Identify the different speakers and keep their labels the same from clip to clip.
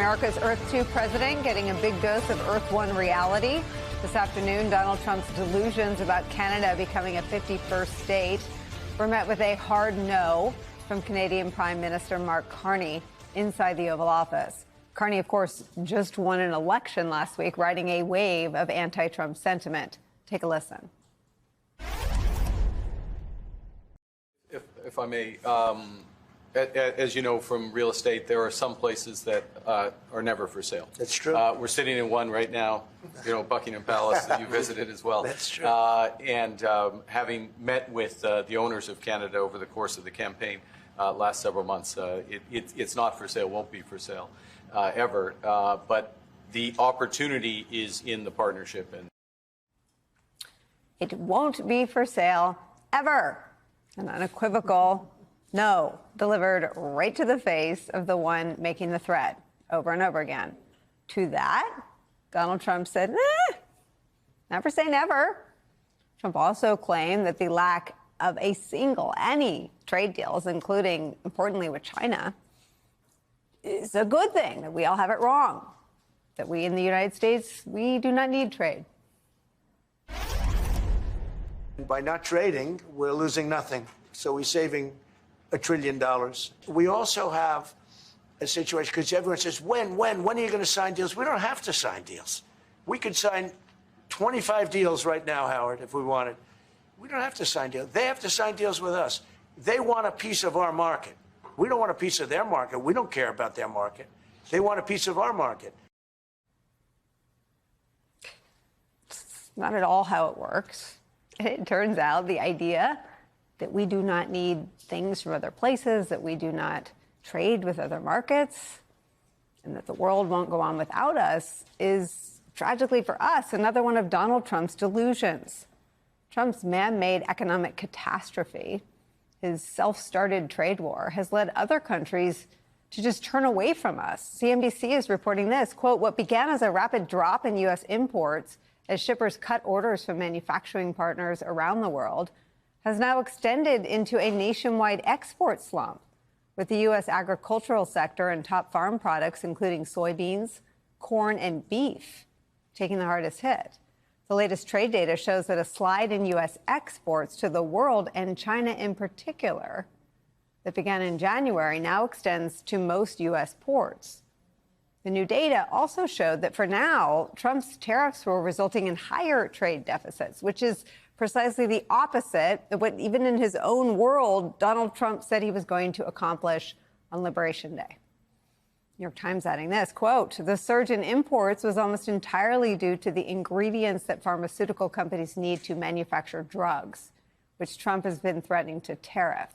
Speaker 1: America's Earth 2 president getting a big dose of Earth 1 reality. This afternoon, Donald Trump's delusions about Canada becoming a 51st state were met with a hard no from Canadian Prime Minister Mark Carney inside the Oval Office. Carney, of course, just won an election last week, riding a wave of anti-Trump sentiment. Take a listen.
Speaker 2: If I may, as you know from real estate, there are some places that are never for sale.
Speaker 3: That's true.
Speaker 2: We're sitting in one right now, Buckingham Palace that you visited as well.
Speaker 3: That's true.
Speaker 2: Having met with the owners of Canada over the course of the campaign last several months, it's not for sale, won't be for sale ever. But the opportunity is in the partnership. And
Speaker 1: it won't be for sale ever. An unequivocal no, delivered right to the face of the one making the threat over and over again. To that, Donald Trump said, never say never. Trump also claimed that the lack of any trade deals, including, importantly, with China, is a good thing, that we all have it wrong, that we in the United States, we do not need trade.
Speaker 3: By not trading, we're losing nothing. So we're saving $1 trillion. We also have a situation, because everyone says, when are you going to sign deals? We don't have to sign deals. We could sign 25 deals right now, Howard, if we wanted. We don't have to sign deals. They have to sign deals with us. They want a piece of our market. We don't want a piece of their market. We don't care about their market. They want a piece of our market.
Speaker 1: It's not at all how it works. It turns out the idea that we do not need things from other places, that we do not trade with other markets, and that the world won't go on without us is, tragically for us, another one of Donald Trump's delusions. Trump's man-made economic catastrophe, his self-started trade war, has led other countries to just turn away from us. CNBC is reporting this, quote, what began as a rapid drop in U.S. imports as shippers cut orders from manufacturing partners around the world has now extended into a nationwide export slump, with the U.S. agricultural sector and top farm products, including soybeans, corn, and beef, taking the hardest hit. The latest trade data shows that a slide in U.S. exports to the world, and China in particular, that began in January now extends to most U.S. ports. The new data also showed that for now, Trump's tariffs were resulting in higher trade deficits, which is precisely the opposite of what, even in his own world, Donald Trump said he was going to accomplish on Liberation Day. New York Times adding this, quote, the surge in imports was almost entirely due to the ingredients that pharmaceutical companies need to manufacture drugs, which Trump has been threatening to tariff.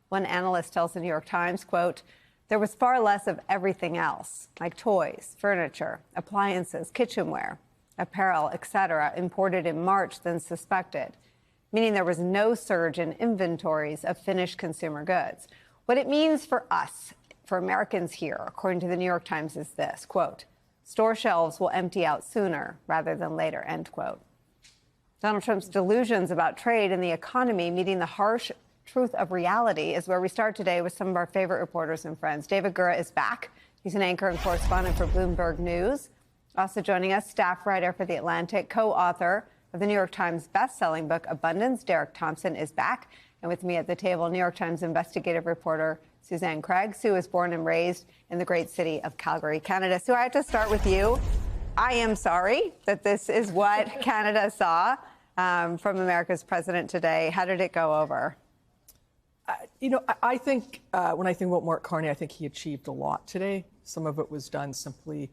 Speaker 1: One analyst tells the New York Times, quote, there was far less of everything else, like toys, furniture, appliances, kitchenware, apparel, etc., imported in March than suspected, meaning there was no surge in inventories of finished consumer goods. What it means for us, for Americans here, according to the New York Times, is this, quote, store shelves will empty out sooner rather than later, end quote. Donald Trump's delusions about trade and the economy meeting the harsh truth of reality is where we start today with some of our favorite reporters and friends. David Gura is back. He's an anchor and correspondent for Bloomberg News. Also joining us, staff writer for The Atlantic, co-author of the New York Times best-selling book, Abundance, Derek Thompson, is back. And with me at the table, New York Times investigative reporter Suzanne Craig. Sue is born and raised in the great city of Calgary, Canada. Sue, I have to start with you. I am sorry that this is what Canada saw from America's president today. How did it go over?
Speaker 4: I think when I think about Mark Carney, I think he achieved a lot today. Some of it was done simply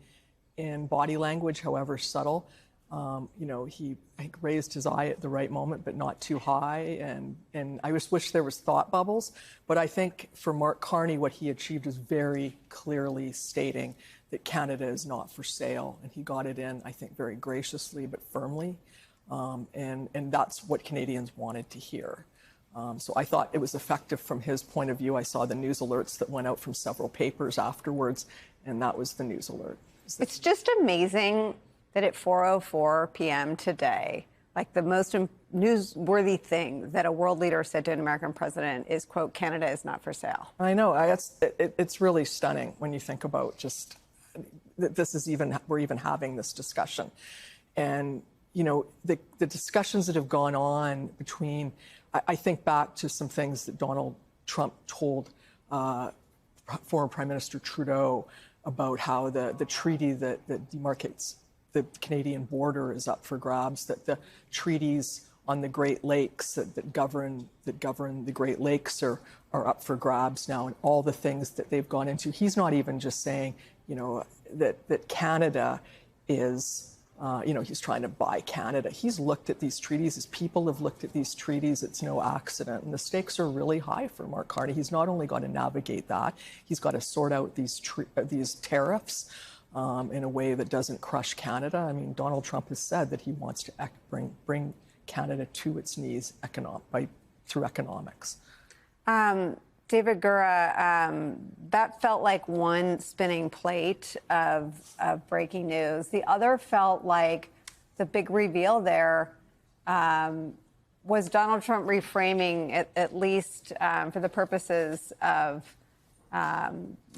Speaker 4: in body language, however subtle. He, I think, raised his eye at the right moment, but not too high. And I just wish there was thought bubbles. But I think for Mark Carney, what he achieved is very clearly stating that Canada is not for sale. And he got it in, I think, very graciously but firmly. And that's what Canadians wanted to hear. So I thought it was effective from his point of view. I saw the news alerts that went out from several papers afterwards, and that was the news alert.
Speaker 1: It's just amazing that at 4:04 p.m. today, like the most newsworthy thing that a world leader said to an American president is, quote, Canada is not for sale.
Speaker 4: I know. It's really stunning when you think about just we're even having this discussion. And, you know, the discussions that have gone on between, I think back to some things that Donald Trump told former Prime Minister Trudeau about how the treaty that demarcates the Canadian border is up for grabs, that the treaties on the Great Lakes that govern the Great Lakes are up for grabs now, and all the things that they've gone into. He's not even just saying, you know, that Canada is, you know, he's trying to buy Canada. He's looked at these treaties. His people have looked at these treaties. It's no accident. And the stakes are really high for Mark Carney. He's not only got to navigate that, he's got to sort out these tariffs in a way that doesn't crush Canada. I mean, Donald Trump has said that he wants to bring Canada to its knees through economics.
Speaker 1: David Gura, that felt like one spinning plate of breaking news. The other felt like the big reveal there was Donald Trump reframing, at least for the purposes of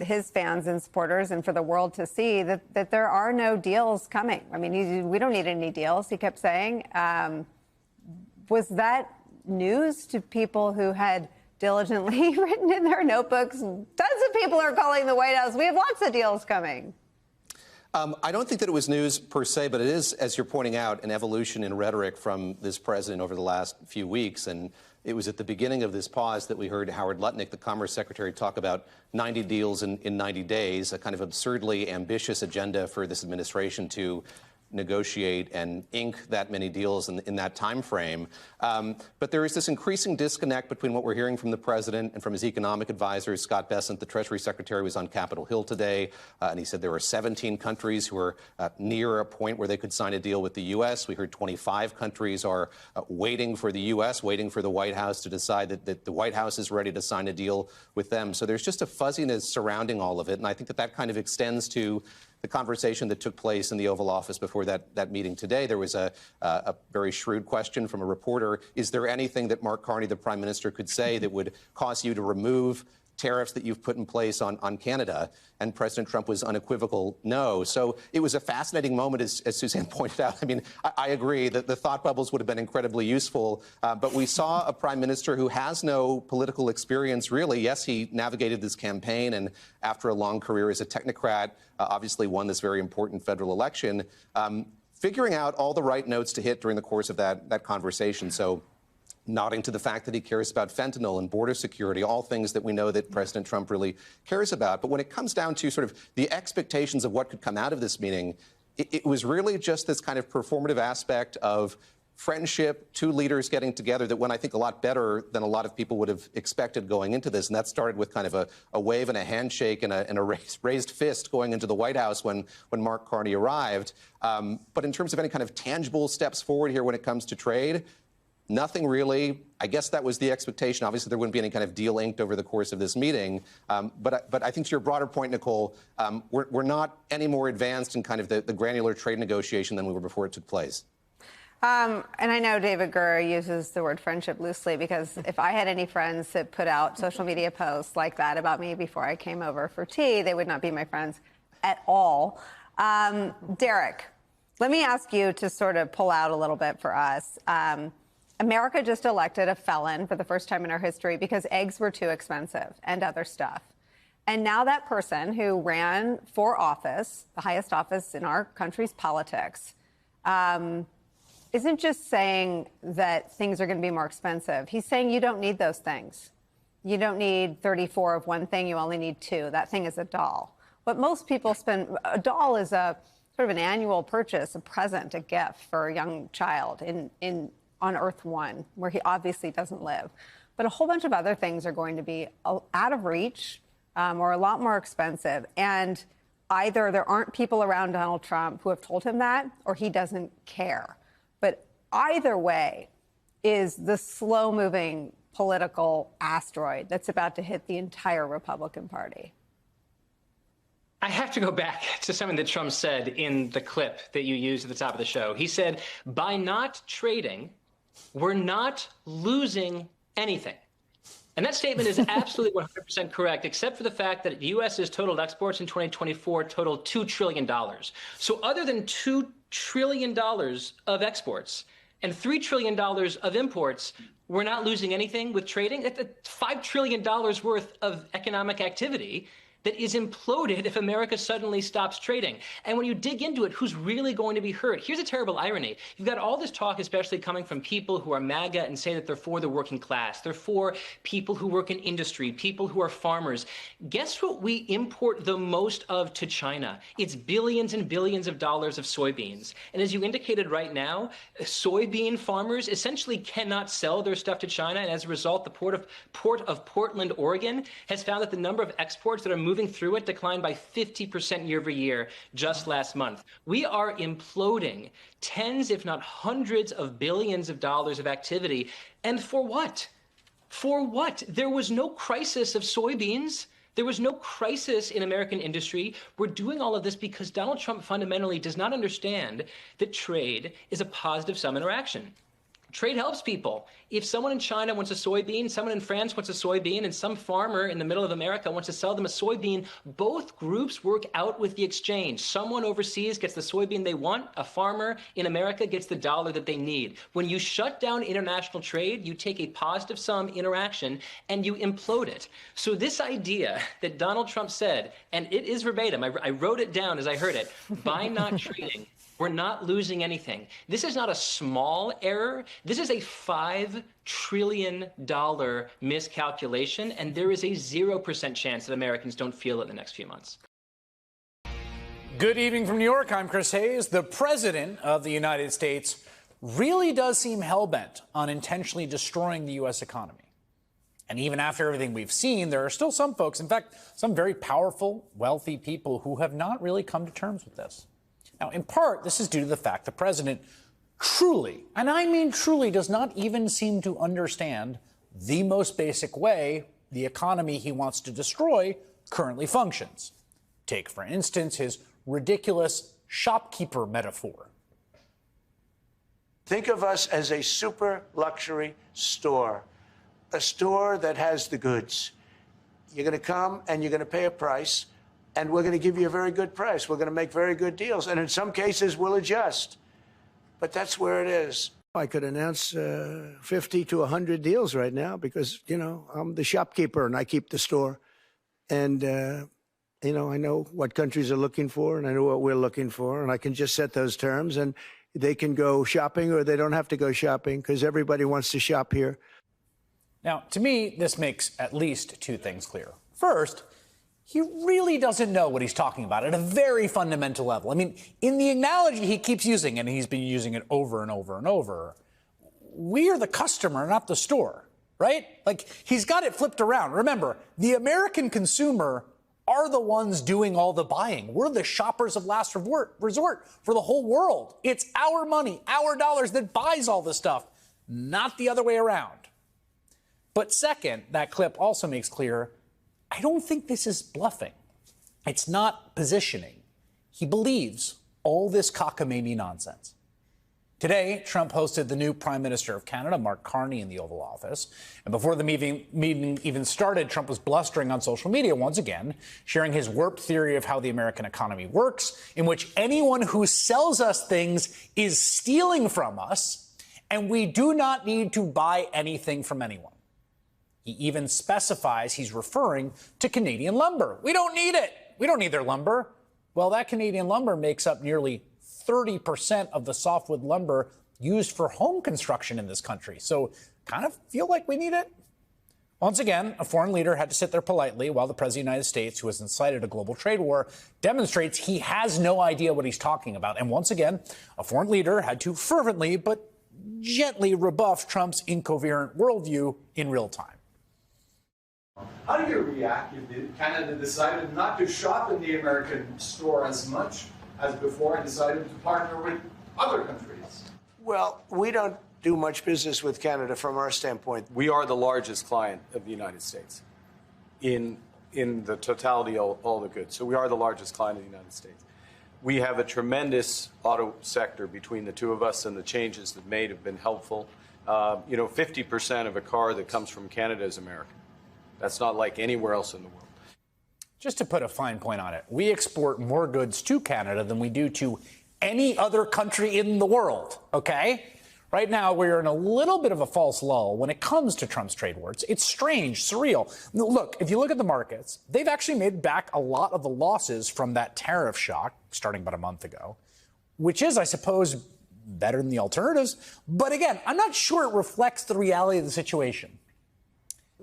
Speaker 1: his fans and supporters and for the world to see, that there are no deals coming. I mean, we don't need any deals, he kept saying. Was that news to people who had diligently written in their notebooks? Tons of people are calling the White House. We have lots of deals coming.
Speaker 5: I don't think that it was news per se, but it is, as you're pointing out, an evolution in rhetoric from this president over the last few weeks. And it was at the beginning of this pause that we heard Howard Lutnick, the Commerce Secretary, talk about 90 deals in 90 days, a kind of absurdly ambitious agenda for this administration to negotiate and ink that many deals in that time frame. But there is this increasing disconnect between what we're hearing from the president and from his economic advisors. Scott Bessent, the Treasury Secretary, was on Capitol Hill today, and he said there were 17 countries who are near a point where they could sign a deal with the U.S. We heard 25 countries are waiting for the U.S., waiting for the White House to decide that the White House is ready to sign a deal with them. So there's just a fuzziness surrounding all of it, and I think that kind of extends to the conversation that took place in the Oval Office before that meeting today. There was a very shrewd question from a reporter. Is there anything that Mark Carney, the Prime Minister, could say that would cause you to remove tariffs that you've put in place on Canada? And President Trump was unequivocal, no. So it was a fascinating moment, as Suzanne pointed out. I mean, I agree that the thought bubbles would have been incredibly useful, but we saw a prime minister who has no political experience, really. Yes, he navigated this campaign, and after a long career as a technocrat, obviously won this very important federal election, figuring out all the right notes to hit during the course of that conversation. So nodding to the fact that he cares about fentanyl and border security, all things that we know that President Trump really cares about. But when it comes down to sort of the expectations of what could come out of this meeting, it was really just this kind of performative aspect of friendship, two leaders getting together that went, I think, a lot better than a lot of people would have expected going into this. And that started with kind of a wave and a handshake and a raised fist going into the White House when Mark Carney arrived. But in terms of any kind of tangible steps forward here when it comes to trade, nothing really. I guess that was the expectation. Obviously, there wouldn't be any kind of deal inked over the course of this meeting. But I think to your broader point, Nicole, we're not any more advanced in kind of the granular trade negotiation than we were before it took place.
Speaker 1: And I know David Gura uses the word friendship loosely, because if I had any friends that put out social media posts like that about me before I came over for tea, they would not be my friends at all. Derek, let me ask you to sort of pull out a little bit for us. America just elected a felon for the first time in our history because eggs were too expensive and other stuff. And now that person who ran for office, the highest office in our country's politics, isn't just saying that things are going to be more expensive. He's saying you don't need those things. You don't need 34 of one thing. You only need 2. That thing is a doll. What most people spend, a doll is a sort of an annual purchase, a present, a gift for a young child on Earth 1, where he obviously doesn't live. But a whole bunch of other things are going to be out of reach or a lot more expensive. And either there aren't people around Donald Trump who have told him that, or he doesn't care. But either way is the slow-moving political asteroid that's about to hit the entire Republican Party.
Speaker 6: I have to go back to something that Trump said in the clip that you used at the top of the show. He said, by not trading, we're not losing anything. And that statement is absolutely 100% correct, except for the fact that the U.S.'s total exports in 2024 totaled $2 trillion. So other than $2 trillion of exports and $3 trillion of imports, we're not losing anything with trading. That's $5 trillion worth of economic activity that is imploded if America suddenly stops trading. And when you dig into it, who's really going to be hurt? Here's a terrible irony. You've got all this talk, especially coming from people who are MAGA and say that they're for the working class. They're for people who work in industry, people who are farmers. Guess what we import the most of to China? It's billions and billions of dollars of soybeans. And as you indicated right now, soybean farmers essentially cannot sell their stuff to China. And as a result, the port of Portland, Oregon, has found that the number of exports that are moving through it declined by 50% year over year just last month. We are imploding tens, if not hundreds of billions of dollars of activity. And for what? For what? There was no crisis of soybeans. There was no crisis in American industry. We're doing all of this because Donald Trump fundamentally does not understand that trade is a positive sum interaction. Trade helps people. If someone in China wants a soybean, someone in France wants a soybean, and some farmer in the middle of America wants to sell them a soybean, both groups work out with the exchange. Someone overseas gets the soybean they want. A farmer in America gets the dollar that they need. When you shut down international trade, you take a positive sum interaction and you implode it. So this idea that Donald Trump said, and it is verbatim, I wrote it down as I heard it, by not trading, we're not losing anything. This is not a small error. This is a $5 trillion miscalculation, and there is a 0% chance that Americans don't feel it in the next few months.
Speaker 7: Good evening from New York. I'm Chris Hayes. The president of the United States really does seem hell-bent on intentionally destroying the U.S. economy. And even after everything we've seen, there are still some folks, in fact, some very powerful, wealthy people who have not really come to terms with this. Now, in part, this is due to the fact the president truly, and I mean truly, does not even seem to understand the most basic way the economy he wants to destroy currently functions. Take, for instance, his ridiculous shopkeeper metaphor.
Speaker 3: Think of us as a super luxury store, a store that has the goods. You're going to come and you're going to pay a price, and we're going to give you a very good price. We're going to make very good deals. And in some cases, we'll adjust. But that's where it is. I could announce 50 to 100 deals right now because, you know, I'm the shopkeeper and I keep the store. And, you know, I know what countries are looking for and I know what we're looking for. And I can just set those terms and they can go shopping or they don't have to go shopping because everybody wants to shop here.
Speaker 7: Now, to me, this makes at least two things clear. First, he really doesn't know what he's talking about at a very fundamental level. I mean, in the analogy he keeps using, and he's been using it over and over and over, we are the customer, not the store, right? Like, he's got it flipped around. Remember, the American consumer are the ones doing all the buying. We're the shoppers of last resort for the whole world. It's our money, our dollars that buys all this stuff, not the other way around. But second, that clip also makes clear, I don't think this is bluffing. It's not positioning. He believes all this cockamamie nonsense. Today, Trump hosted the new Prime Minister of Canada, Mark Carney, in the Oval Office. And before the meeting even started, Trump was blustering on social media once again, sharing his warped theory of how the American economy works, in which anyone who sells us things is stealing from us, and we do not need to buy anything from anyone. He even specifies he's referring to Canadian lumber. We don't need it. We don't need their lumber. Well, that Canadian lumber makes up nearly 30% of the softwood lumber used for home construction in this country. So kind of feel like we need it. Once again, a foreign leader had to sit there politely while the President of the United States, who has incited a global trade war, demonstrates he has no idea what he's talking about. And once again, a foreign leader had to fervently but gently rebuff Trump's incoherent worldview in real time.
Speaker 8: How do you react if Canada decided not to shop in the American store as much as before and decided to partner with other countries?
Speaker 3: Well, we don't do much business with Canada from our standpoint.
Speaker 2: We are the largest client of the United States in the totality of all the goods. So we are the largest client of the United States. We have a tremendous auto sector between the two of us, and the changes that made have been helpful. 50% of a car that comes from Canada is American. That's not like anywhere else in the world.
Speaker 7: Just to put a fine point on it, we export more goods to Canada than we do to any other country in the world, okay? Right now, we're in a little bit of a false lull when it comes to Trump's trade wars. It's strange, surreal. Look, if you look at the markets, they've actually made back a lot of the losses from that tariff shock starting about a month ago, which is, I suppose, better than the alternatives. But again, I'm not sure it reflects the reality of the situation.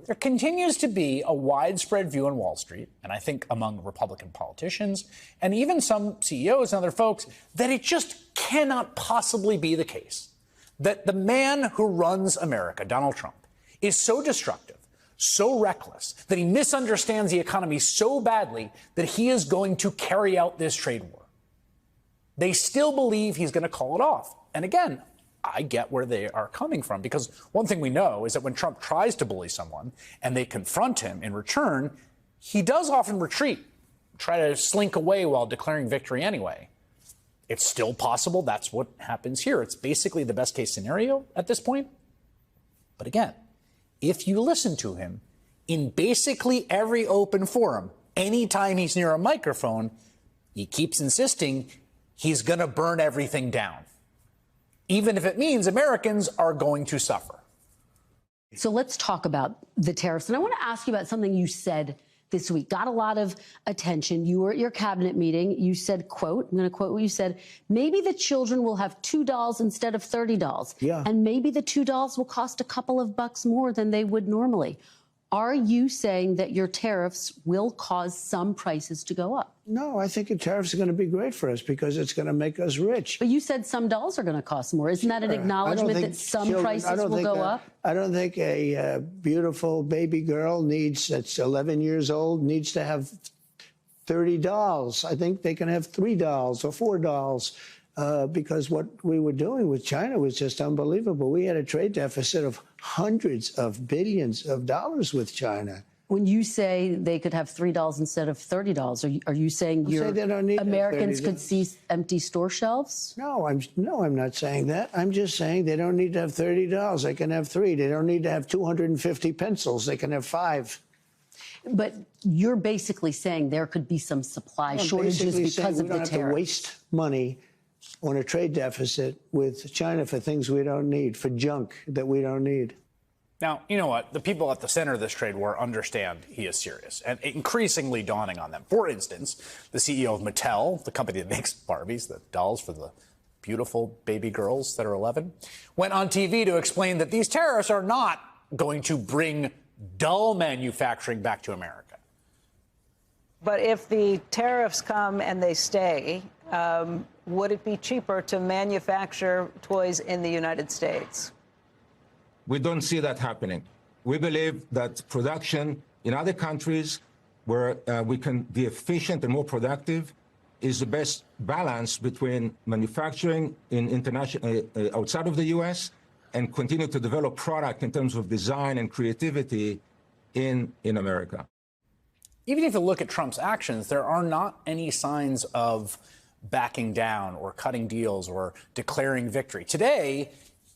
Speaker 7: There continues to be a widespread view on Wall Street, and I think among Republican politicians, and even some CEOs and other folks, that it just cannot possibly be the case that the man who runs America, Donald Trump, is so destructive, so reckless, that he misunderstands the economy so badly that he is going to carry out this trade war. They still believe he's going to call it off. And again, I get where they are coming from, because one thing we know is that when Trump tries to bully someone and they confront him in return, he does often retreat, try to slink away while declaring victory anyway. It's still possible that's what happens here. It's basically the best case scenario at this point. But again, if you listen to him in basically every open forum, anytime he's near a microphone, he keeps insisting he's going to burn everything down, even if it means Americans are going to suffer.
Speaker 9: So let's talk about the tariffs. And I want to ask you about something you said this week. Got a lot of attention. You were at your cabinet meeting. You said, quote, I'm going to quote what you said, maybe the children will have $2 instead of $30.
Speaker 3: Yeah.
Speaker 9: And maybe the $2 will cost a couple of bucks more than they would normally. Are you saying that your tariffs will cause some prices to go up?
Speaker 3: No, I think the tariffs are going to be great for us because it's going to make us rich.
Speaker 9: But you said some dolls are going to cost more. Isn't that an acknowledgement that some prices will go up?
Speaker 3: I don't think a beautiful baby girl that's 11 years old needs to have 30 dolls. I think they can have 3 dolls or 4 dolls because what we were doing with China was just unbelievable. We had a trade deficit of hundreds of billions of dollars with China.
Speaker 9: When you say they could have $3 instead of $30, are you saying Americans could see empty store shelves?
Speaker 3: No, I'm not saying that. I'm just saying they don't need to have $30. They can have 3. They don't need to have 250 pencils. They can have 5.
Speaker 9: But you're basically saying there could be some supply shortages because of the tariffs.
Speaker 3: We don't have to waste money on a trade deficit with China for things we don't need, for junk that we don't need.
Speaker 7: Now, you know what? The people at the center of this trade war understand he is serious, and increasingly dawning on them. For instance, the CEO of Mattel, the company that makes Barbies, the dolls for the beautiful baby girls that are 11, went on TV to explain that these tariffs are not going to bring dull manufacturing back to America.
Speaker 10: But if the tariffs come and they stay, would it be cheaper to manufacture toys in the United States?
Speaker 11: We don't see that happening. We believe that production in other countries where we can be efficient and more productive is the best balance between manufacturing in international outside of the U.S. and continue to develop product in terms of design and creativity in America.
Speaker 7: Even if you look at Trump's actions, there are not any signs of backing down or cutting deals or declaring victory. Today,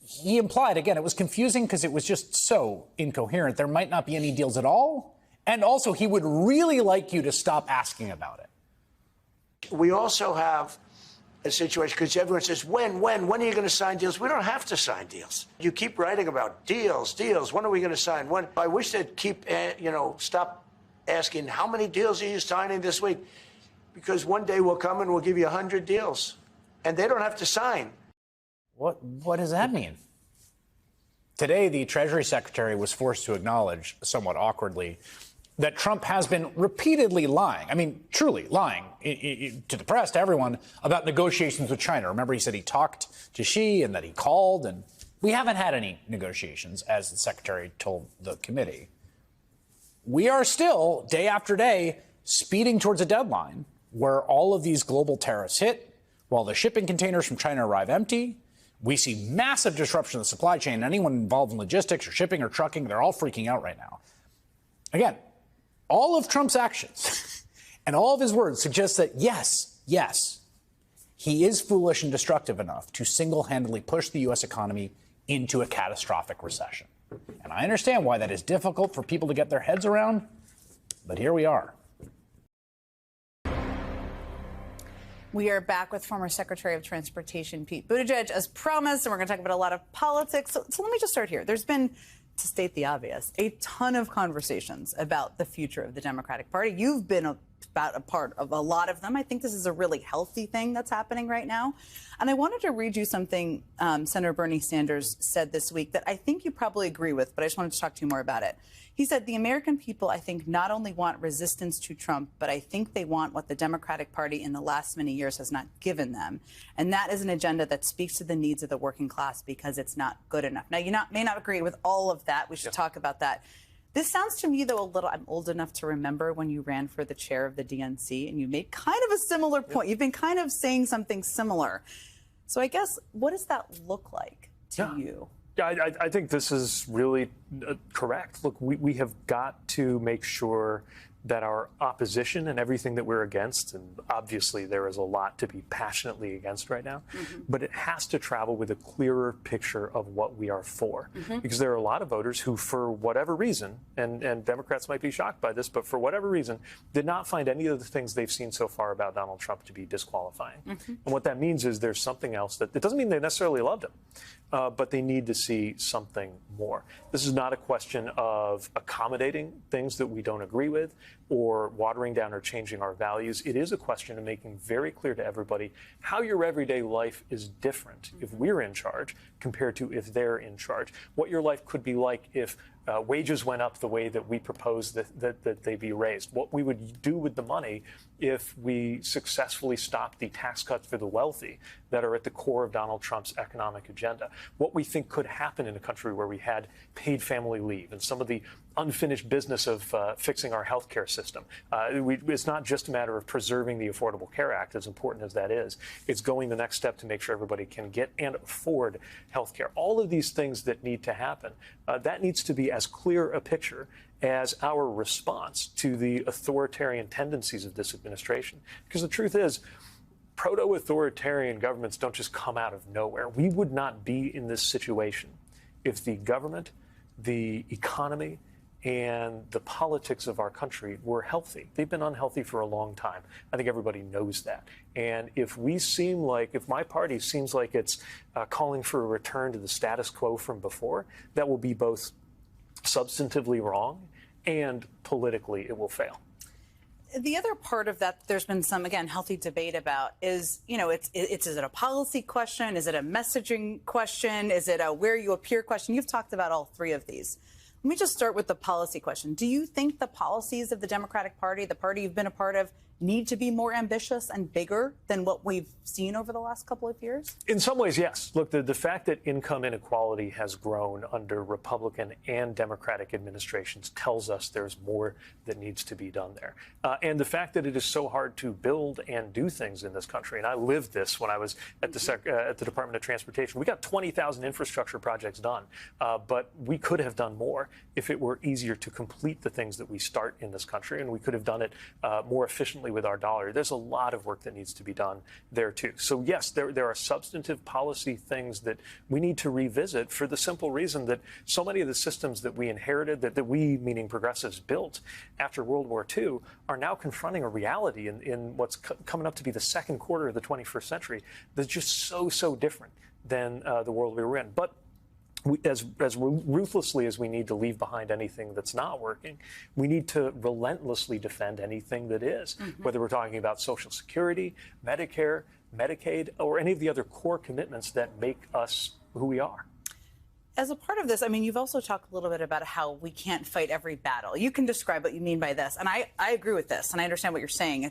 Speaker 7: he implied, again, it was confusing because it was just so incoherent. There might not be any deals at all. And also, he would really like you to stop asking about it.
Speaker 3: We also have a situation because everyone says, when are you going to sign deals? We don't have to sign deals. You keep writing about deals. When are we going to sign? When? I wish they'd keep, stop asking, how many deals are you signing this week? Because one day we'll come and we'll give you 100 deals. And they don't have to sign.
Speaker 7: What does that mean? Today, the Treasury Secretary was forced to acknowledge, somewhat awkwardly, that Trump has been repeatedly lying. I mean, truly lying to the press, to everyone, about negotiations with China. Remember, he said he talked to Xi and that he called, and we haven't had any negotiations, as the Secretary told the committee. We are still, day after day, speeding towards a deadline where all of these global tariffs hit, while the shipping containers from China arrive empty. We see massive disruption of the supply chain. Anyone involved in logistics or shipping or trucking, they're all freaking out right now. Again, all of Trump's actions and all of his words suggest that, yes, he is foolish and destructive enough to single-handedly push the U.S. economy into a catastrophic recession. And I understand why that is difficult for people to get their heads around, but here we are.
Speaker 12: We are back with former Secretary of Transportation Pete Buttigieg, as promised, and we're going to talk about a lot of politics. So let me just start here. There's been, to state the obvious, a ton of conversations about the future of the Democratic Party. You've been about a part of a lot of them. I think this is a really healthy thing that's happening right now. And I wanted to read you something Senator Bernie Sanders said this week that I think you probably agree with, but I just wanted to talk to you more about it. He said, the American people, I think, not only want resistance to Trump, but I think they want what the Democratic Party in the last many years has not given them. And that is an agenda that speaks to the needs of the working class because it's not good enough. Now, you may not agree with all of that. We should talk about that. This sounds to me, though, a little, I'm old enough to remember when you ran for the chair of the DNC and you made kind of a similar point. You've been kind of saying something similar. So I guess, what does that look like to you?
Speaker 13: Yeah, I think this is really correct. Look, we have got to make sure that our opposition and everything that we're against, and obviously there is a lot to be passionately against right now, but it has to travel with a clearer picture of what we are for. Because there are a lot of voters who, for whatever reason, and Democrats might be shocked by this, but for whatever reason, did not find any of the things they've seen so far about Donald Trump to be disqualifying. And what that means is there's something else that, it doesn't mean they necessarily loved him, but they need to see something more. This is not a question of accommodating things that we don't agree with or watering down or changing our values. It is a question of making very clear to everybody how your everyday life is different if we're in charge compared to if they're in charge. What your life could be like if wages went up the way that we propose that they be raised. What we would do with the money if we successfully stopped the tax cuts for the wealthy that are at the core of Donald Trump's economic agenda. What we think could happen in a country where we had paid family leave and some of the unfinished business of fixing our health care system. It's not just a matter of preserving the Affordable Care Act, as important as that is. It's going the next step to make sure everybody can get and afford health care. All of these things that need to happen, that needs to be as clear a picture as our response to the authoritarian tendencies of this administration. Because the truth is, proto-authoritarian governments don't just come out of nowhere. We would not be in this situation if the government, the economy, and the politics of our country were healthy. They've been unhealthy for a long time. I think everybody knows that. And if my party seems like it's calling for a return to the status quo from before, that will be both substantively wrong and politically it will fail.
Speaker 12: The other part of that, there's been some, again, healthy debate about is, is it a policy question? Is it a messaging question? Is it a where you appear question? You've talked about all three of these. Let me just start with the policy question. Do you think the policies of the Democratic Party, the party you've been a part of, need to be more ambitious and bigger than what we've seen over the last couple of years?
Speaker 13: In some ways, yes. Look, the fact that income inequality has grown under Republican and Democratic administrations tells us there's more that needs to be done there. And the fact that it is so hard to build and do things in this country, and I lived this when I was at the Department of Transportation. We got 20,000 infrastructure projects done, but we could have done more if it were easier to complete the things that we start in this country, and we could have done it more efficiently with our dollar. There's a lot of work that needs to be done there, too. So, yes, there are substantive policy things that we need to revisit for the simple reason that so many of the systems that we inherited, that we, meaning progressives, built after World War II, are now confronting a reality in what's coming up to be the second quarter of the 21st century that's just so different than the world we were in. But as ruthlessly as we need to leave behind anything that's not working, we need to relentlessly defend anything that is, whether we're talking about Social Security, Medicare, Medicaid, or any of the other core commitments that make us who we are.
Speaker 12: As a part of this, I mean, you've also talked a little bit about how we can't fight every battle. You can describe what you mean by this. And I agree with this, and I understand what you're saying.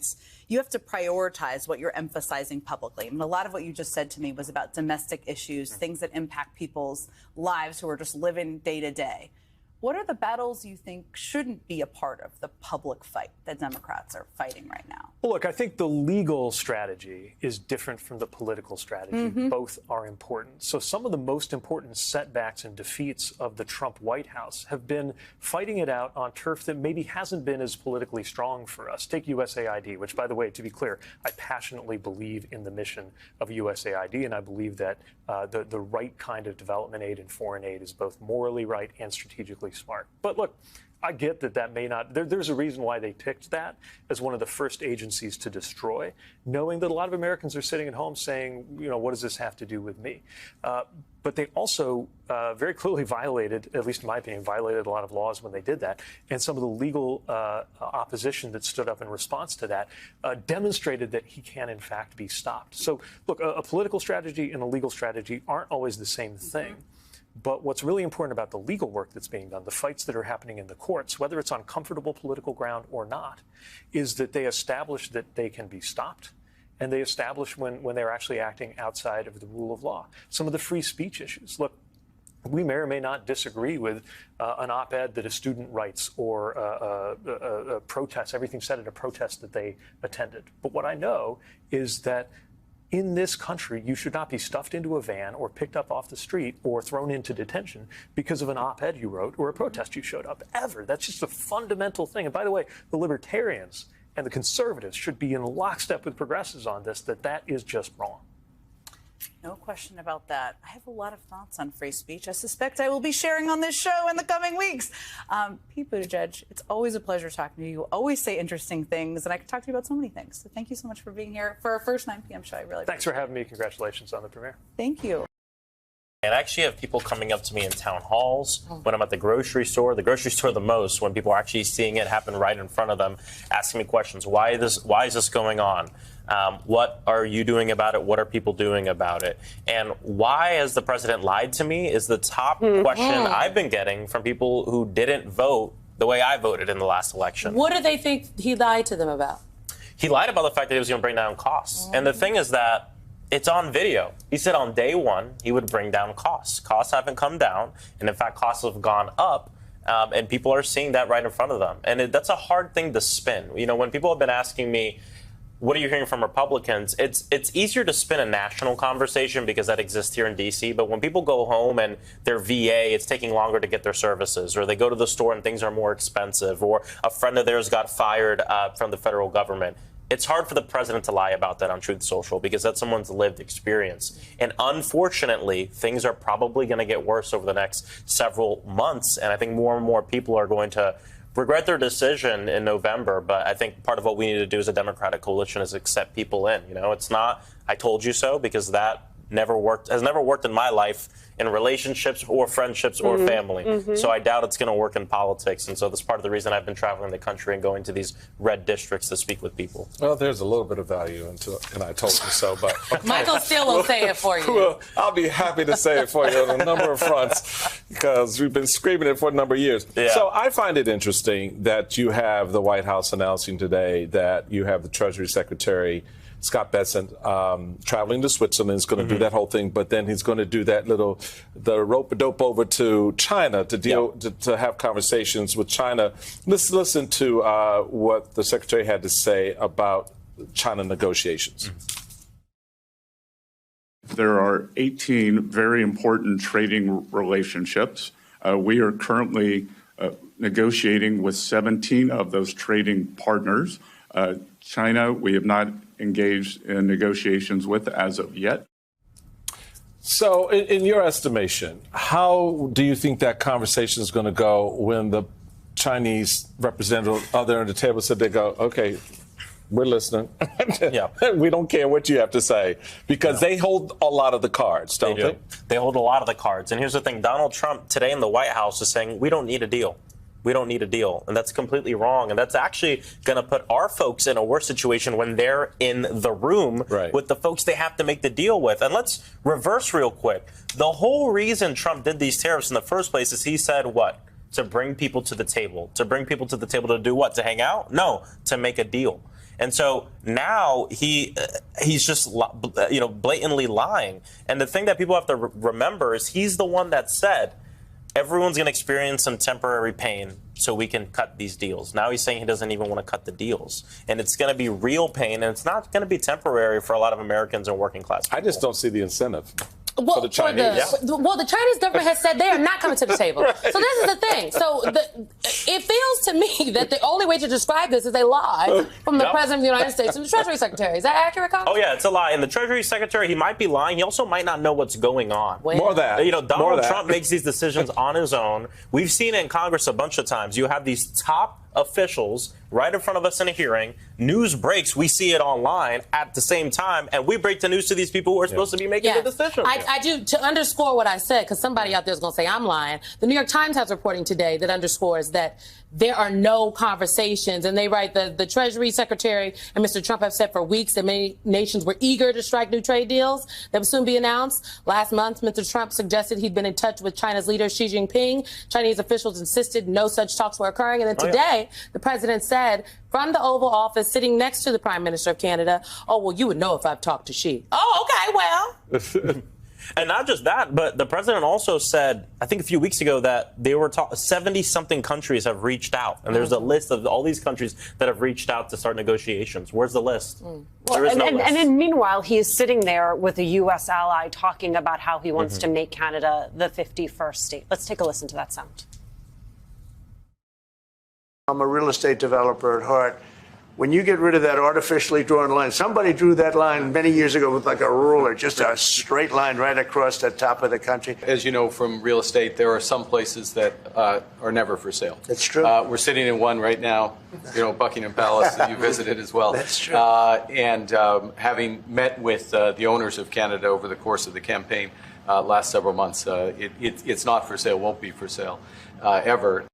Speaker 12: You have to prioritize what you're emphasizing publicly. I mean, a lot of what you just said to me was about domestic issues, things that impact people's lives who are just living day to day. What are the battles you think shouldn't be a part of the public fight that Democrats are fighting right now?
Speaker 13: Well, look, I think the legal strategy is different from the political strategy. Both are important. So some of the most important setbacks and defeats of the Trump White House have been fighting it out on turf that maybe hasn't been as politically strong for us. Take USAID, which, by the way, to be clear, I passionately believe in the mission of USAID, and I believe that the right kind of development aid and foreign aid is both morally right and strategically smart. But look, I get that may not. There's a reason why they picked that as one of the first agencies to destroy, knowing that a lot of Americans are sitting at home saying, what does this have to do with me? But they also very clearly violated, at least in my opinion, violated a lot of laws when they did that. And some of the legal opposition that stood up in response to that demonstrated that he can, in fact, be stopped. So, look, a political strategy and a legal strategy aren't always the same thing. But what's really important about the legal work that's being done, the fights that are happening in the courts, whether it's on comfortable political ground or not, is that they establish that they can be stopped. And they establish when they're actually acting outside of the rule of law. Some of the free speech issues. Look, we may or may not disagree with an op-ed that a student writes or a protest, everything said at a protest that they attended. But what I know is that in this country, you should not be stuffed into a van or picked up off the street or thrown into detention because of an op-ed you wrote or a protest you showed up, ever. That's just a fundamental thing. And by the way, the libertarians and the conservatives should be in lockstep with progressives on this, that is just wrong.
Speaker 12: No question about that. I have a lot of thoughts on free speech. I suspect I will be sharing on this show in the coming weeks. Pete Buttigieg, it's always a pleasure talking to you. You always say interesting things, and I can talk to you about so many things. So thank you so much for being here for our first 9 p.m. show. I really
Speaker 13: Thanks for having me. Congratulations on the premiere.
Speaker 12: Thank you.
Speaker 14: And I actually have people coming up to me in town halls, when I'm at the grocery store the most, when people are actually seeing it happen right in front of them, asking me questions. Why is this going on? What are you doing about it? What are people doing about it? And why has the president lied to me is the top question I've been getting from people who didn't vote the way I voted in the last election.
Speaker 15: What do they think he lied to them about?
Speaker 14: He lied about the fact that he was going to bring down costs. And the thing is that it's on video. He said on day one he would bring down costs. Costs haven't come down, and in fact, costs have gone up. And people are seeing that right in front of them. And that's a hard thing to spin. When people have been asking me, what are you hearing from Republicans? It's easier to spin a national conversation because that exists here in D.C. But when people go home and their VA, it's taking longer to get their services, or they go to the store and things are more expensive, or a friend of theirs got fired from the federal government, it's hard for the president to lie about that on Truth Social because that's someone's lived experience. And unfortunately, things are probably going to get worse over the next several months. And I think more and more people are going to regret their decision in November. But I think part of what we need to do as a Democratic coalition is accept people in. It's not I told you so, because that has never worked in my life in relationships or friendships or family. So I doubt it's going to work in politics. And so that's part of the reason I've been traveling the country and going to these red districts to speak with people.
Speaker 16: Well, there's a little bit of value into it, and I told you so. But okay.
Speaker 15: Michael Steele will say it for you.
Speaker 16: Well, I'll be happy to say it for you on a number of fronts because we've been screaming it for a number of years.
Speaker 14: Yeah.
Speaker 16: So I find it interesting that you have the White House announcing today that you have the Treasury Secretary Scott Bessent traveling to Switzerland, is going to do that whole thing, but then he's going to do the rope-a-dope over to China to have conversations with China. Let's listen to what the Secretary had to say about China negotiations.
Speaker 17: There are 18 very important trading relationships. We are currently negotiating with 17 of those trading partners. China, we have not engaged in negotiations with as of yet.
Speaker 16: So in your estimation, how do you think that conversation is going to go when the Chinese representative out there on the table said they go, okay, we're listening. We don't care what you have to say, because they hold a lot of the cards, don't they?
Speaker 14: They hold a lot of the cards. And here's the thing. Donald Trump today in the White House is saying we don't need a deal. We don't need a deal. And that's completely wrong. And that's actually going to put our folks in a worse situation when they're in the room with the folks they have to make the deal with. And let's reverse real quick. The whole reason Trump did these tariffs in the first place is he said what? To bring people to the table. To bring people to the table to do what? To hang out? No, to make a deal. And so now he's just blatantly lying. And the thing that people have to remember is he's the one that said everyone's going to experience some temporary pain so we can cut these deals. Now he's saying he doesn't even want to cut the deals. And it's going to be real pain, and it's not going to be temporary for a lot of Americans and working class people.
Speaker 16: I just don't see the incentive.
Speaker 15: Well,
Speaker 16: for the Chinese.
Speaker 15: Well, the Chinese government has said they are not coming to the table. Right. So this is the thing. So it feels to me that the only way to describe this is a lie from the President of the United States and the Treasury Secretary. Is that accurate, Congressman?
Speaker 14: Oh, yeah, it's a lie. And the Treasury Secretary, he might be lying. He also might not know what's going on.
Speaker 16: More of that.
Speaker 14: You know, Donald Trump makes these decisions on his own. We've seen it in Congress a bunch of times. You have these top officials right in front of us in a hearing. News breaks. We see it online at the same time, and we break the news to these people who are supposed to be making the decisions.
Speaker 15: I do, to underscore what I said, because somebody out there is going to say I'm lying. The New York Times has reporting today that underscores that there are no conversations, and they write the Treasury Secretary and Mr. Trump have said for weeks that many nations were eager to strike new trade deals that will soon be announced. Last month, Mr. Trump suggested he'd been in touch with China's leader Xi Jinping. Chinese officials insisted no such talks were occurring, and then today, the president said from the Oval Office, sitting next to the Prime Minister of Canada, oh, well, you would know if I've talked to Xi. Oh, okay, well.
Speaker 14: And not just that, but the president also said, I think a few weeks ago, that they were 70-something countries have reached out. And there's a list of all these countries that have reached out to start negotiations. Where's the list? There is no list.
Speaker 18: And then meanwhile, he is sitting there with a U.S. ally talking about how he wants to make Canada the 51st state. Let's take a listen to that sound.
Speaker 3: I'm a real estate developer at heart. When you get rid of that artificially drawn line, somebody drew that line many years ago with like a ruler, just a straight line right across the top of the country.
Speaker 2: As you know from real estate, there are some places that are never for sale.
Speaker 3: That's true.
Speaker 2: We're sitting in one right now, you know, Buckingham Palace that you visited as well.
Speaker 3: That's true.
Speaker 2: And having met with the owners of Canada over the course of the campaign last several months, it's not for sale, won't be for sale ever.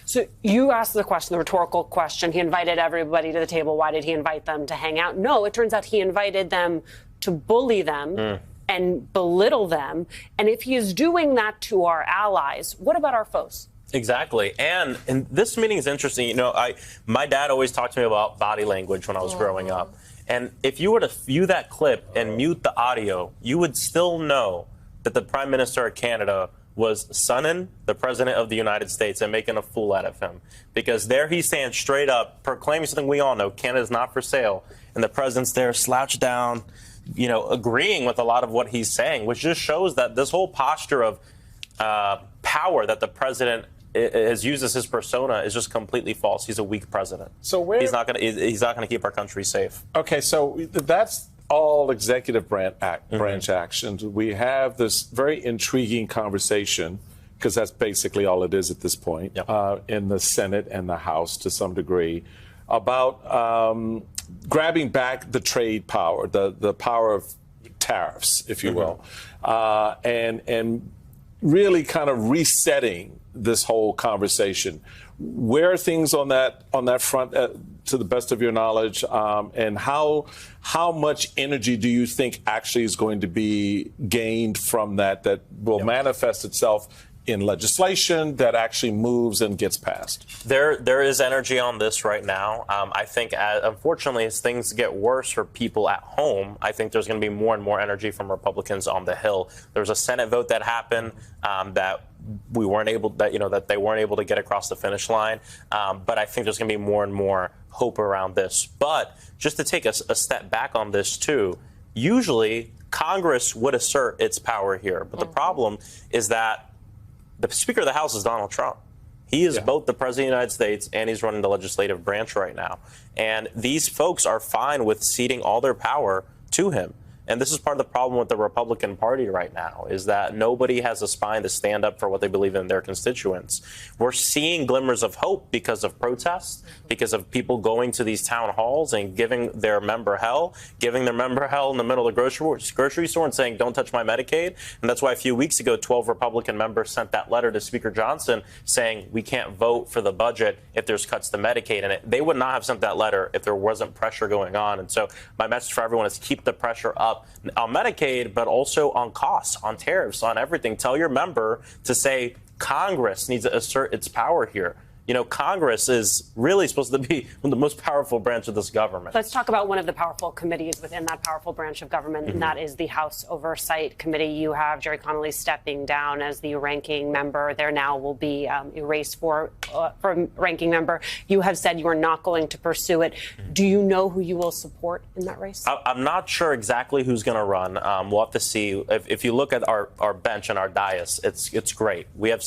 Speaker 18: So you asked the question, the rhetorical question. He invited everybody to the table. Why did he invite them to hang out? No, it turns out he invited them to bully them and belittle them. And if he is doing that to our allies, what about our foes?
Speaker 14: Exactly. And this meeting is interesting. You know, my dad always talked to me about body language when I was growing up. And if you were to view that clip and mute the audio, you would still know that the Prime Minister of Canada was sunning the President of the United States and making a fool out of him. Because there he stands straight up, proclaiming something we all know, Canada's not for sale. And the President's there slouched down, you know, agreeing with a lot of what he's saying, which just shows that this whole posture of power that the President has used as his persona is just completely false. He's a weak president.
Speaker 16: So
Speaker 14: he's not going to keep our country safe.
Speaker 16: Okay, so that's all executive branch actions. We have this very intriguing conversation, because that's basically all it is at this point, in the Senate and the House to some degree, about grabbing back the trade power, the power of tariffs, if you will, and really kind of resetting this whole conversation. Where are things on that front, to the best of your knowledge, and how much energy do you think actually is going to be gained from that will manifest itself in legislation that actually moves and gets passed?
Speaker 14: There is energy on this right now. I think, unfortunately, as things get worse for people at home, I think there's going to be more and more energy from Republicans on the Hill. There was a Senate vote that happened that they weren't able to get across the finish line. But I think there's going to be more and more hope around this. But just to take a step back on this, too, usually Congress would assert its power here. But the problem is that the Speaker of the House is Donald Trump. He is both the President of the United States and he's running the legislative branch right now. And these folks are fine with ceding all their power to him. And this is part of the problem with the Republican Party right now, is that nobody has a spine to stand up for what they believe in their constituents. We're seeing glimmers of hope because of protests, because of people going to these town halls and giving their member hell in the middle of the grocery store and saying, don't touch my Medicaid. And that's why a few weeks ago, 12 Republican members sent that letter to Speaker Johnson saying we can't vote for the budget if there's cuts to Medicaid in it. They would not have sent that letter if there wasn't pressure going on. And so my message for everyone is keep the pressure up on Medicaid, but also on costs, on tariffs, on everything. Tell your member to say Congress needs to assert its power here. You know, Congress is really supposed to be the most powerful branch of this government.
Speaker 18: Let's talk about one of the powerful committees within that powerful branch of government, and that is the House Oversight Committee. You have Jerry Connolly stepping down as the ranking member. There now will be a race for ranking member. You have said you are not going to pursue it. Do you know who you will support in that race?
Speaker 14: I'm not sure exactly who's going to run. We'll have to see. If you look at our bench and our dais, it's great. We have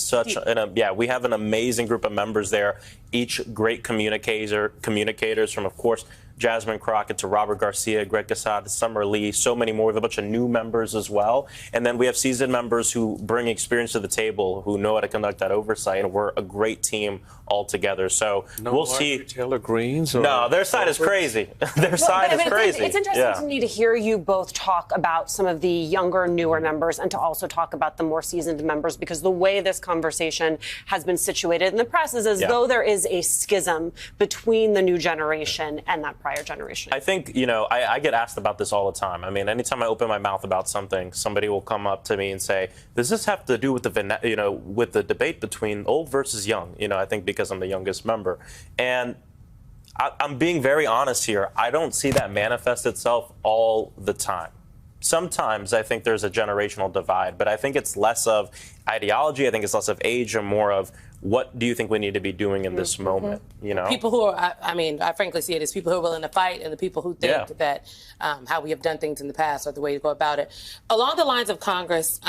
Speaker 14: we have an amazing group of members there, each great communicators from, of course, Jasmine Crockett to Robert Garcia, Greg Casada, Summer Lee, so many more, with a bunch of new members as well. And then we have seasoned members who bring experience to the table, who know how to conduct that oversight, and we're a great team all together. So we'll see.
Speaker 16: Taylor Greens?
Speaker 14: No, their side is crazy. Their side is crazy.
Speaker 18: It's interesting to me to hear you both talk about some of the younger, newer members, and to also talk about the more seasoned members, because the way this conversation has been situated in the press is as though there is a schism between the new generation and that prior generation.
Speaker 14: I think, you know, I get asked about this all the time. I mean, anytime I open my mouth about something, somebody will come up to me and say, does this have to do with with the debate between old versus young? You know, I think because I'm the youngest member. And I'm being very honest here. I don't see that manifest itself all the time. Sometimes I think there's a generational divide, but I think it's less of ideology. I think it's less of age and more of what do you think we need to be doing in this moment? You know,
Speaker 15: people who are, I frankly see it as people who are willing to fight, and the people who think that how we have done things in the past are the way to go about it. Along the lines of Congress,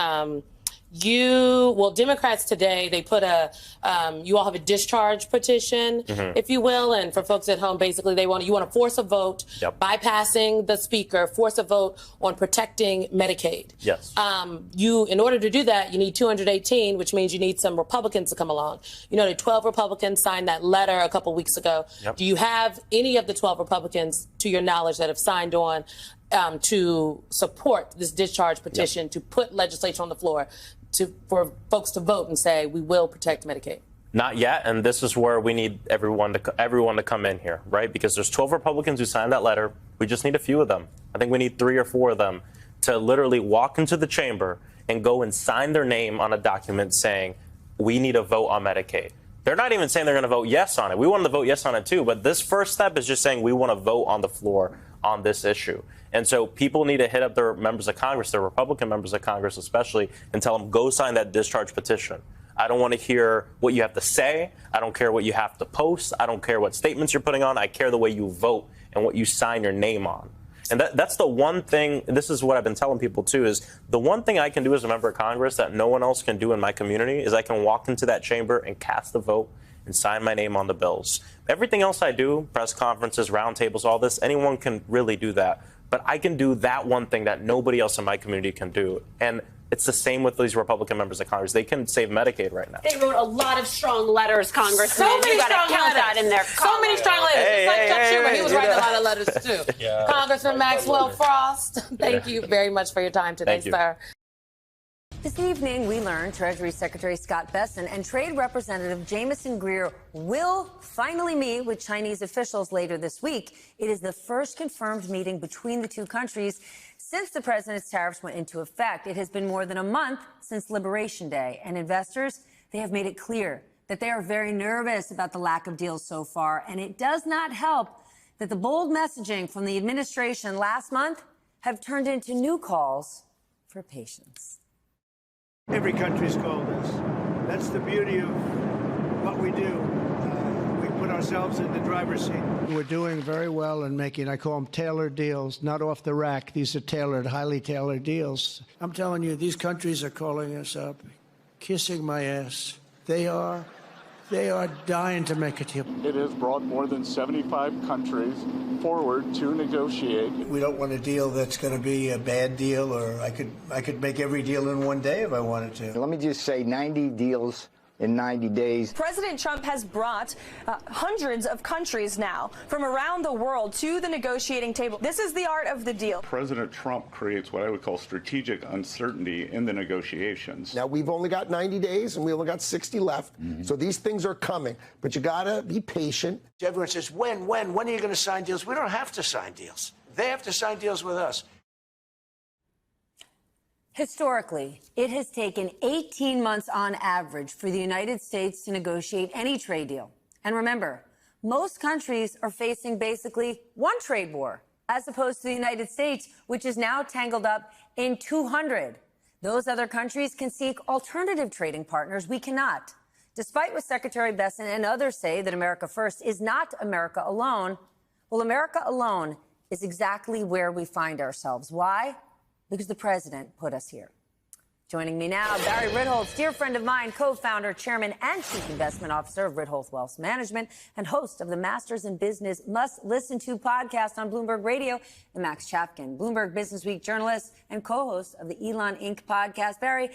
Speaker 15: Democrats today, they put you all have a discharge petition, if you will, and for folks at home, basically you want to force a vote, bypassing the speaker, force a vote on protecting Medicaid.
Speaker 14: Yes.
Speaker 15: In order to do that, you need 218, which means you need some Republicans to come along. You know, the 12 Republicans signed that letter a couple weeks ago. Do you have any of the 12 Republicans, to your knowledge, that have signed on to support this discharge petition, to put legislation on the floor for folks to vote and say, we will protect Medicaid?
Speaker 14: Not yet, and this is where we need everyone to come in here, right? Because there's 12 Republicans who signed that letter. We just need a few of them. I think we need 3 or 4 of them to literally walk into the chamber and go and sign their name on a document saying, we need a vote on Medicaid. They're not even saying they're going to vote yes on it. We want them to vote yes on it too, but this first step is just saying we want to vote on the floor on this issue. And so people need to hit up their members of Congress, their Republican members of Congress especially, and tell them, go sign that discharge petition. I don't want to hear what you have to say. I don't care what you have to post. I don't care what statements you're putting on. I care the way you vote and what you sign your name on. And that's the one thing, this is what I've been telling people too, is the one thing I can do as a member of Congress that no one else can do in my community is I can walk into that chamber and cast a vote and sign my name on the bills. Everything else I do, press conferences, roundtables, all this, anyone can really do that. But I can do that one thing that nobody else in my community can do. And it's the same with these Republican members of Congress. They can save Medicaid right now.
Speaker 18: They wrote a lot of strong letters, Congressman.
Speaker 15: So many
Speaker 18: you got to
Speaker 15: strong
Speaker 18: count
Speaker 15: letters.
Speaker 18: that in there.
Speaker 15: So many strong letters. It's like Chuck Schumer. He was writing a lot of letters too. Congressman Maxwell Frost, thank you very much for your time today, sir.
Speaker 19: This evening, we learned Treasury Secretary Scott Bessent and Trade Representative Jamieson Greer will finally meet with Chinese officials later this week. It is the first confirmed meeting between the two countries since the president's tariffs went into effect. It has been more than a month since Liberation Day, and investors, they have made it clear that they are very nervous about the lack of deals so far, and it does not help that the bold messaging from the administration last month have turned into new calls for patience.
Speaker 3: Every country's called us. That's the beauty of what we do. We put ourselves in the driver's seat. We're doing very well in making, I call them tailored deals, not off the rack. These are tailored, highly tailored deals. I'm telling you, these countries are calling us up, kissing my ass. They are dying to make a deal.
Speaker 20: It has brought more than 75 countries forward to negotiate.
Speaker 3: We don't want a deal that's going to be a bad deal, or I could make every deal in one day if I wanted to.
Speaker 21: Let me just say 90 deals in 90 days.
Speaker 22: President Trump has brought hundreds of countries now from around the world to the negotiating table. This is the art of the deal.
Speaker 20: President Trump creates what I would call strategic uncertainty in the negotiations.
Speaker 23: Now, we've only got 90 days and we only got 60 left. So these things are coming, but you got to be patient.
Speaker 3: Everyone says, when are you going to sign deals? We don't have to sign deals. They have to sign deals with us.
Speaker 19: Historically, it has taken 18 months on average for the United States to negotiate any trade deal. And remember, most countries are facing basically one trade war, as opposed to the United States, which is now tangled up in 200. Those other countries can seek alternative trading partners. We cannot. Despite what Secretary Bessent and others say that America First is not America alone, well, America alone is exactly where we find ourselves. Why? Because the president put us here. Joining me now, Barry Ritholtz, dear friend of mine, co-founder, chairman, and chief investment officer of Ritholtz Wealth Management, and host of the Masters in Business Must Listen To podcast on Bloomberg Radio, and Max Chapkin, Bloomberg Business Week journalist and co-host of the Elon Inc. podcast. Barry,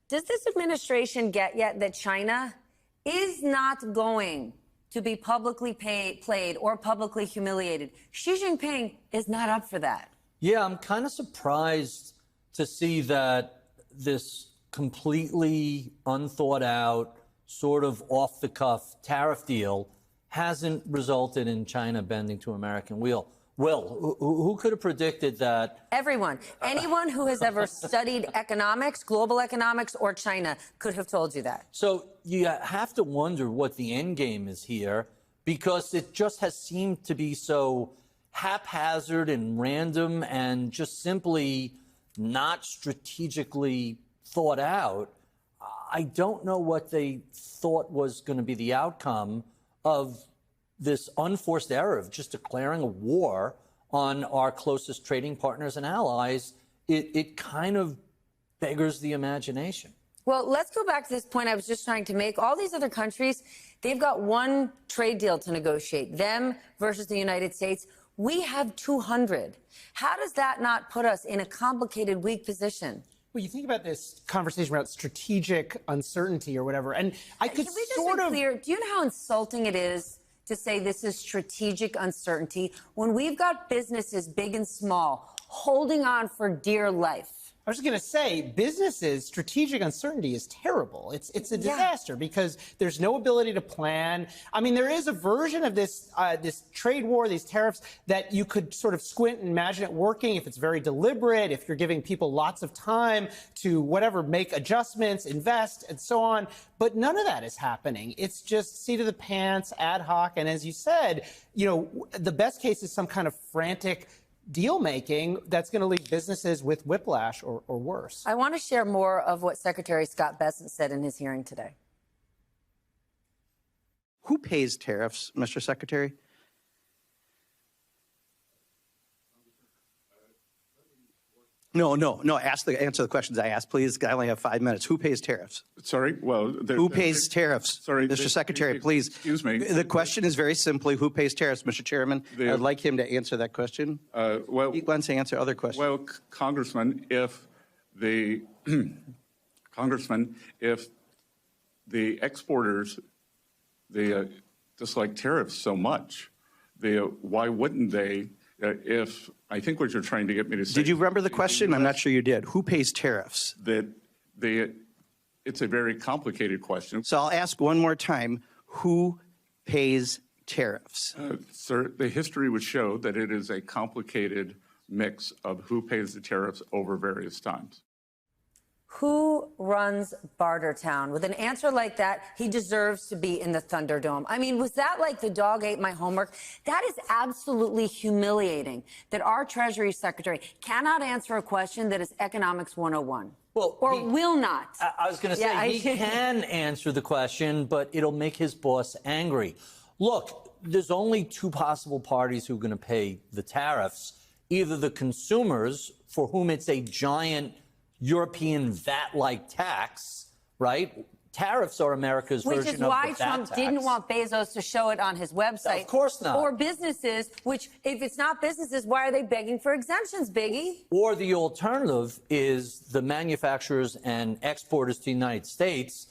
Speaker 19: does this administration get yet that China is not going to be publicly played or publicly humiliated? Xi Jinping is not up for that.
Speaker 1: Yeah, I'm kind of surprised to see that this completely unthought out, sort of off the cuff tariff deal hasn't resulted in China bending to American will. Will, who could have predicted that?
Speaker 19: Everyone. Anyone who has ever studied economics, global economics, or China could have told you that.
Speaker 1: So you have to wonder what the end game is here, because it just has seemed to be so haphazard and random and just simply not strategically thought out. I don't know what they thought was going to be the outcome of this unforced error of just declaring a war on our closest trading partners and allies. It kind of beggars the imagination.
Speaker 19: Well, let's go back to this point I was just trying to make. All these other countries, they've got one trade deal to negotiate, them versus the United States. We have 200. How does that not put us in a complicated, weak position?
Speaker 4: Well, you think about this conversation about strategic uncertainty or whatever, and I could
Speaker 19: Can we just
Speaker 4: sort
Speaker 19: be
Speaker 4: of
Speaker 19: clear? Do you know how insulting it is to say this is strategic uncertainty when we've got businesses, big and small, holding on for dear life?
Speaker 4: I was just going to say, businesses, strategic uncertainty is terrible. It's a disaster because there's no ability to plan. I mean, there is a version of this this trade war, these tariffs, that you could sort of squint and imagine it working if it's very deliberate, if you're giving people lots of time to whatever, make adjustments, invest, and so on. But none of that is happening. It's just seat of the pants, ad hoc. And as you said, you know, the best case is some kind of frantic deal making that's going to leave businesses with whiplash or worse.
Speaker 19: I want to share more of what Secretary Scott Bessent said in his hearing today.
Speaker 5: Who pays tariffs, Mr. Secretary? No. Answer the questions I asked, please. I only have 5 minutes. Who pays tariffs?
Speaker 17: Sorry? Well,
Speaker 5: who pays tariffs?
Speaker 17: Sorry,
Speaker 5: Mr. Secretary, please.
Speaker 17: Excuse me.
Speaker 5: The question is very simply, who pays tariffs, Mr. Chairman? I'd like him to answer that question.
Speaker 17: Well,
Speaker 5: he wants to answer other questions.
Speaker 17: Well, Congressman, if the exporters, they dislike tariffs so much, why wouldn't they? If I think what you're trying to get me to say.
Speaker 5: Did you remember the question? I'm not sure you did. Who pays tariffs?
Speaker 17: It's a very complicated question.
Speaker 5: So I'll ask one more time. Who pays tariffs?
Speaker 17: Sir, the history would show that it is a complicated mix of who pays the tariffs over various times.
Speaker 19: Who runs Bartertown? With an answer like that, he deserves to be in the Thunderdome. I mean, was that like the dog ate my homework? That is absolutely humiliating that our Treasury Secretary cannot answer a question that is Economics 101.
Speaker 1: Well,
Speaker 19: will not.
Speaker 1: I was going to say, he can answer the question, but it'll make his boss angry. Look, there's only two possible parties who are going to pay the tariffs. Either the consumers, for whom it's a giant European VAT-like tax, right? Tariffs are America's version of the VAT tax.
Speaker 19: Which is why Trump didn't want Bezos to show it on his website.
Speaker 1: Of course not.
Speaker 19: Or businesses, which, if it's not businesses, why are they begging for exemptions, Biggie?
Speaker 1: Or the alternative is the manufacturers and exporters to the United States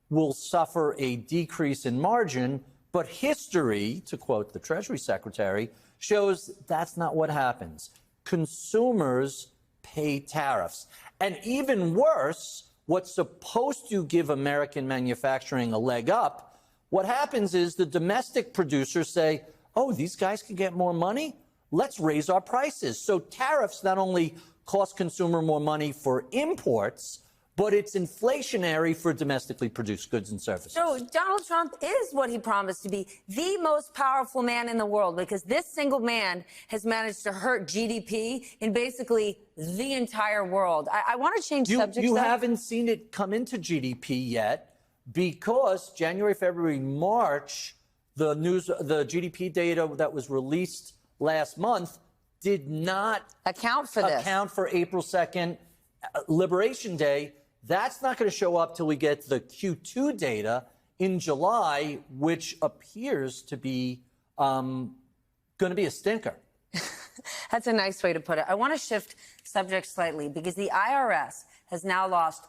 Speaker 1: will suffer a decrease in margin, but history, to quote the Treasury Secretary, shows that's not what happens. Consumers pay tariffs. And even worse, what's supposed to give American manufacturing a leg up, what happens is the domestic producers say, oh, these guys can get more money? Let's raise our prices. So tariffs not only cost consumer more money for imports, but it's inflationary for domestically produced goods and services.
Speaker 19: So Donald Trump is what he promised to be, the most powerful man in the world, because this single man has managed to hurt GDP in basically the entire world. I want to change subjects.
Speaker 1: You haven't seen it come into GDP yet because January, February, March, the GDP data that was released last month did not
Speaker 19: account for this.
Speaker 1: Account for April 2nd, Liberation Day. That's not going to show up till we get the Q2 data in July, which appears to be going to be a stinker.
Speaker 19: That's a nice way to put it. I want to shift subjects slightly because the IRS has now lost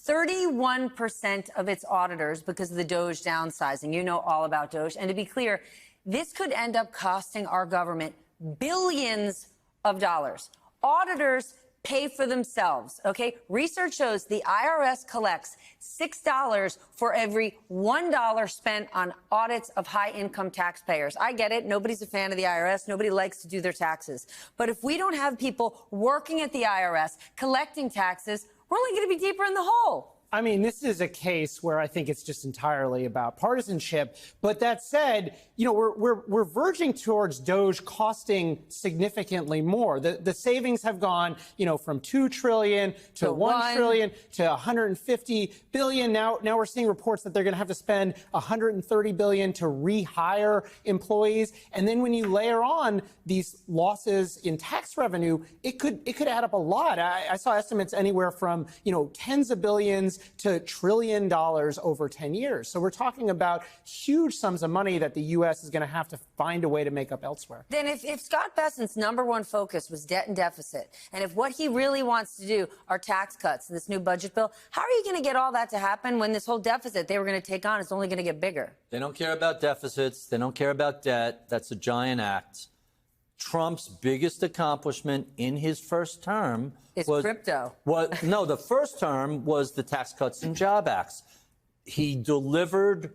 Speaker 19: 31% of its auditors because of the Doge downsizing. You know all about Doge. And to be clear, this could end up costing our government billions of dollars. Auditors pay for themselves, okay? Research shows the IRS collects $6 for every $1 spent on audits of high-income taxpayers. I get it. Nobody's a fan of the IRS. Nobody likes to do their taxes. But if we don't have people working at the IRS collecting taxes, we're only going to be deeper in the hole.
Speaker 4: I mean, this is a case where I think it's just entirely about partisanship. But that said, you know, we're verging towards Doge costing significantly more. The savings have gone, you know, from $2 trillion to $1 trillion to $150 billion. Now we're seeing reports that they're going to have to spend $130 billion to rehire employees. And then when you layer on these losses in tax revenue, it could add up a lot. I saw estimates anywhere from, you know, tens of billions to $1 trillion over 10 years. So we're talking about huge sums of money that the U.S. is going to have to find a way to make up elsewhere.
Speaker 19: Then if Scott Bessent's #1 focus was debt and deficit, and if what he really wants to do are tax cuts in this new budget bill, how are you going to get all that to happen when this whole deficit they were going to take on is only going to get bigger?
Speaker 1: They don't care about deficits. They don't care about debt. That's a giant act. Trump's biggest accomplishment in his first term was
Speaker 19: crypto.
Speaker 1: No, the first term was the Tax Cuts and Job Acts. He delivered,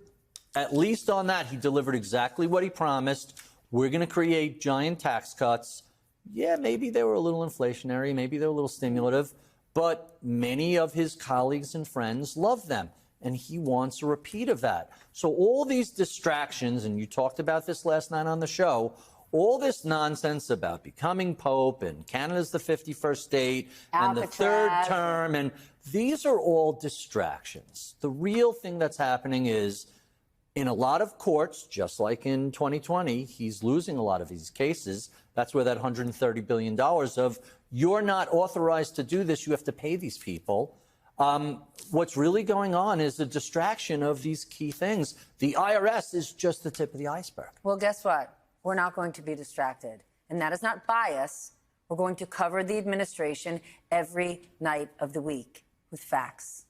Speaker 1: at least on that, he delivered exactly what he promised. We're going to create giant tax cuts. Yeah, maybe they were a little inflationary, maybe they were a little stimulative, but many of his colleagues and friends love them, and he wants a repeat of that. So all these distractions, and you talked about this last night on the show, all this nonsense about becoming Pope and Canada's the 51st state and the third term, and these are all distractions. The real thing that's happening is in a lot of courts, just like in 2020, he's losing a lot of these cases. That's where that $130 billion of you're not authorized to do this, you have to pay these people. What's really going on is the distraction of these key things. The IRS is just the tip of the iceberg.
Speaker 19: Well, guess what? We're not going to be distracted. And that is not bias. We're going to cover the administration every night of the week with facts.